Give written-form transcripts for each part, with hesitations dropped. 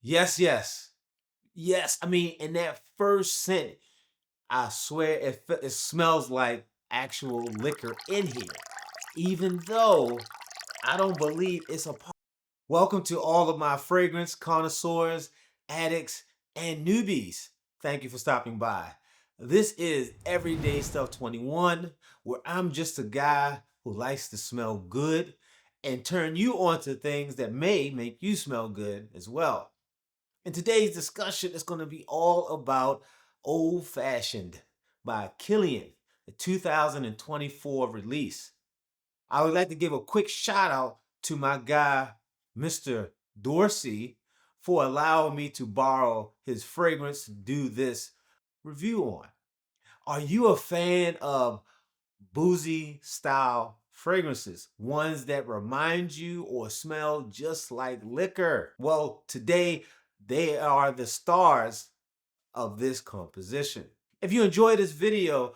Yes, yes. Yes, I mean, in that first scent, I swear it smells like actual liquor in here, even though I don't believe it's a part. Welcome to all of my fragrance connoisseurs, addicts, and newbies. Thank you for stopping by. This is Everyday Stuff 21, where I'm just a guy who likes to smell good and turn you on to things that may make you smell good as well. And today's discussion is going to be all about Old Fashioned by Killian, the 2024 release. I would like to give a quick shout out to my guy, Mr. Dorsey, for allowing me to borrow his fragrance to do this review on. Are you a fan of boozy style fragrances, ones that remind you or smell just like liquor? Well, today they are the stars of this composition. If you enjoyed this video,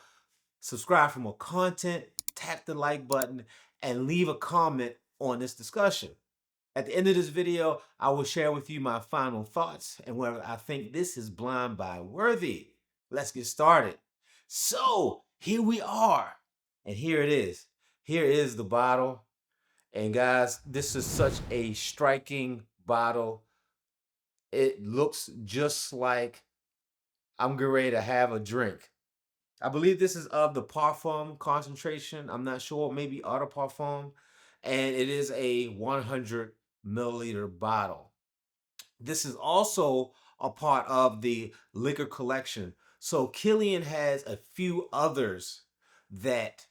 subscribe for more content, tap the like button, and leave a comment on this discussion. At the end of this video, I will share with you my final thoughts and whether I think this is blind buy worthy. Let's get started. So here we are, and here it is. Here is the bottle. And guys, this is such a striking bottle. It looks just like I'm getting ready to have a drink. I believe this is of the Parfum concentration. I'm not sure, maybe Eau de Parfum. And it is a 100 milliliter bottle. This is also a part of the liquor collection. So Killian has a few others that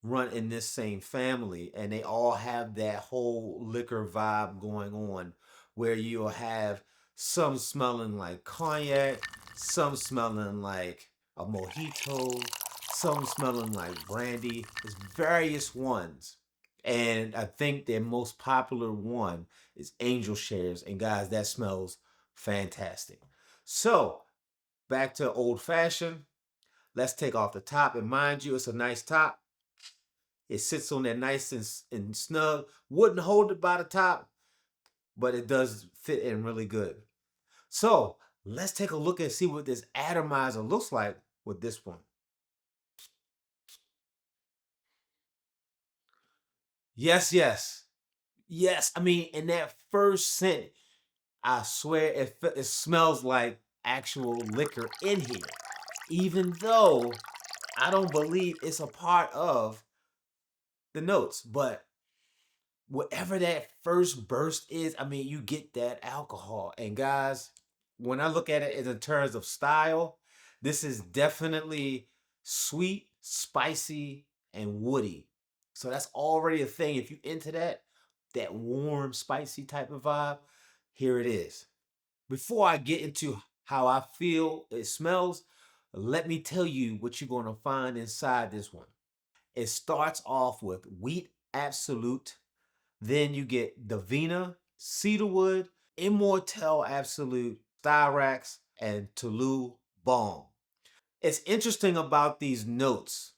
run in this same family, and they all have that whole liquor vibe going on where you'll have some smelling like cognac, some smelling like a mojito, some smelling like brandy. There's various ones. And I think their most popular one is Angel Shares. And guys, that smells fantastic. So back to Old Fashioned. Let's take off the top. And mind you, it's a nice top. It sits on there nice and snug. Wouldn't hold it by the top, but it does fit in really good. So let's take a look and see what this atomizer looks like with this one. Yes, yes. Yes, I mean, in that first scent, I swear it smells like actual liquor in here, even though I don't believe it's a part of the notes. But whatever that first burst is, I mean, you get that alcohol. And guys, when I look at it in terms of style, this is definitely sweet, spicy, and woody. So that's already a thing. If you into that warm, spicy type of vibe, here it is. Before I get into how I feel it smells, let me tell you what you're going to find inside this one. It starts off with wheat absolute, then you get Davina, Cedarwood, Immortel Absolute, Styrax, and Toulouse Balm. It's interesting about these notes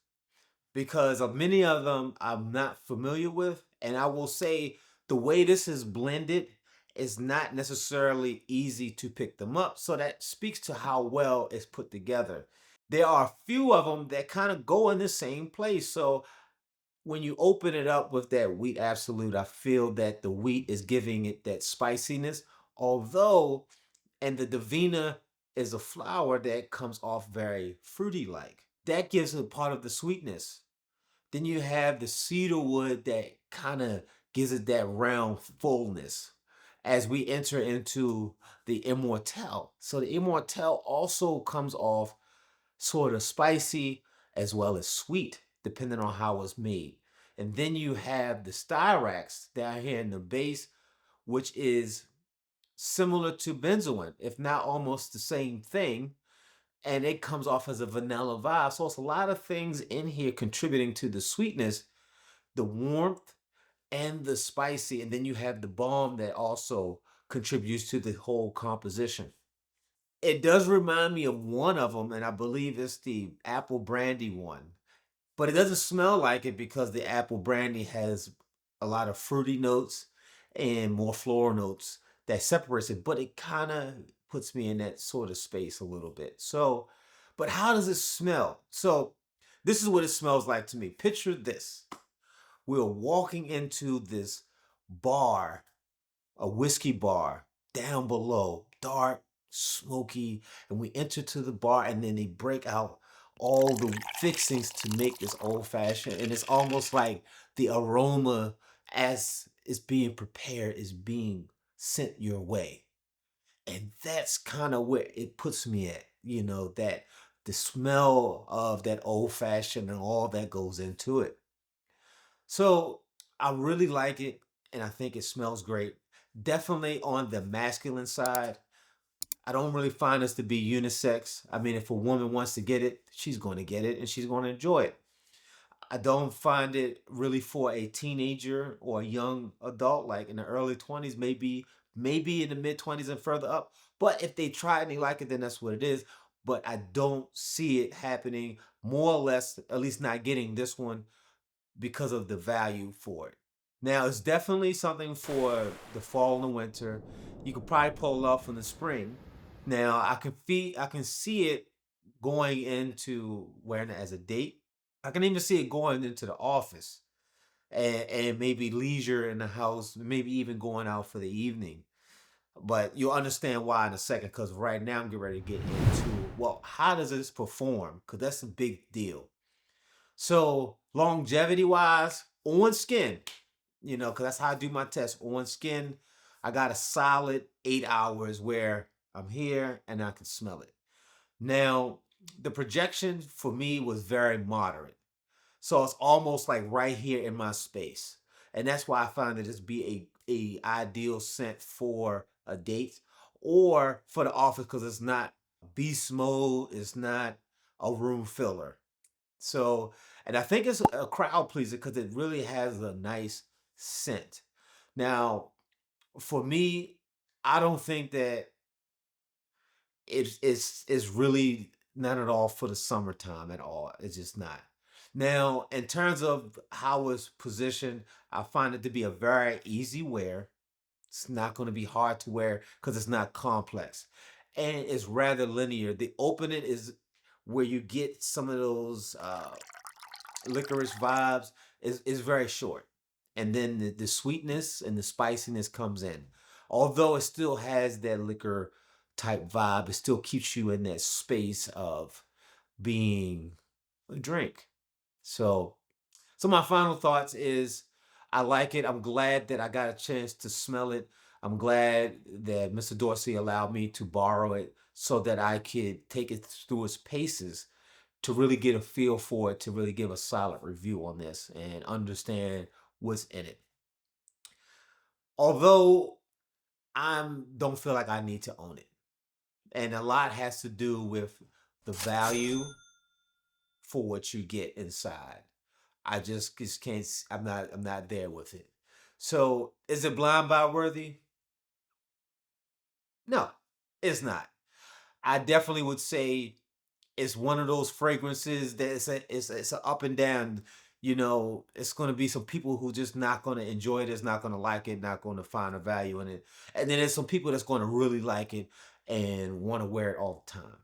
because of many of them I'm not familiar with, and I will say the way this is blended is not necessarily easy to pick them up. So that speaks to how well it's put together. There are a few of them that kind of go in the same place. So when you open it up with that wheat absolute, I feel that the wheat is giving it that spiciness. Although, and the Davina is a flower that comes off very fruity like. That gives it part of the sweetness. Then you have the cedarwood that kind of gives it that round fullness as we enter into the immortel. So the immortel also comes off sort of spicy as well as sweet, depending on how it's made. And then you have the styrax down here in the base, which is similar to benzoin, if not almost the same thing. And it comes off as a vanilla vibe. So it's a lot of things in here contributing to the sweetness, the warmth, and the spicy. And then you have the balm that also contributes to the whole composition. It does remind me of one of them, and I believe it's the apple brandy one. But it doesn't smell like it because the apple brandy has a lot of fruity notes and more floral notes that separates it, but it kind of puts me in that sort of space a little bit. So, but how does it smell? So, this is what it smells like to me. Picture this. We're walking into this bar, a whiskey bar down below, dark, smoky, and we enter to the bar and then they break out all the fixings to make this old fashioned, and it's almost like the aroma as it's being prepared is being sent your way. And that's kind of where it puts me at, that the smell of that old fashioned and all that goes into it. So I really like it, and I think it smells great. Definitely on the masculine side. I don't really find this to be unisex. I mean, if a woman wants to get it, she's going to get it and she's going to enjoy it. I don't find it really for a teenager or a young adult, like in the early 20s, maybe in the mid 20s and further up. But if they try it and they like it, then that's what it is. But I don't see it happening, more or less, at least not getting this one because of the value for it. Now, it's definitely something for the fall and the winter. You could probably pull it off in the spring. Now, I can see it going into wearing it as a date. I can even see it going into the office and maybe leisure in the house, maybe even going out for the evening. But you'll understand why in a second, because right now I'm getting ready to get into, well, how does this perform? Because that's a big deal. So longevity wise, on skin, because that's how I do my test. On skin, I got a solid 8 hours where I'm here and I can smell it. Now, the projection for me was very moderate. So it's almost like right here in my space. And that's why I find that this be a ideal scent for a date or for the office, because it's not beast mode, it's not a room filler. So, and I think it's a crowd pleaser because it really has a nice scent. Now, for me, I don't think that it's really not at all for the summertime at all. It's just not. Now, in terms of how it's positioned, I find it to be a very easy wear. It's not going to be hard to wear because it's not complex. And it's rather linear. The opening is where you get some of those licorice vibes is very short. And then the sweetness and the spiciness comes in. Although it still has that liquor type vibe, it still keeps you in that space of being a drink. So so my final thoughts is I like it. I'm glad that I got a chance to smell it. I'm glad that Mr. Dorsey allowed me to borrow it so that I could take it through its paces to really get a feel for it, to really give a solid review on this and understand what's in it. Although I don't feel like I need to own it. And a lot has to do with the value for what you get inside. I just can't I'm not there with it. So is it blind buy worthy? No, it's not. I definitely would say it's one of those fragrances that it's a up and down. It's going to be some people who just not going to enjoy it, it's not going to like it, not going to find a value in it, and then there's some people that's going to really like it and want to wear it all the time.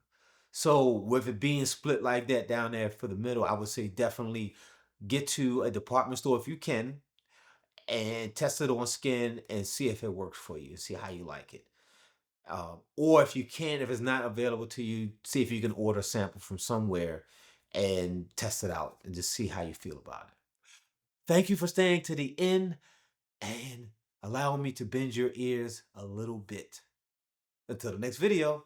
So with it being split like that down there for the middle, I would say definitely get to a department store if you can and test it on skin and see if it works for you, see how you like it. Or if you can, if it's not available to you, see if you can order a sample from somewhere and test it out and just see how you feel about it. Thank you for staying to the end and allowing me to bend your ears a little bit. Until the next video.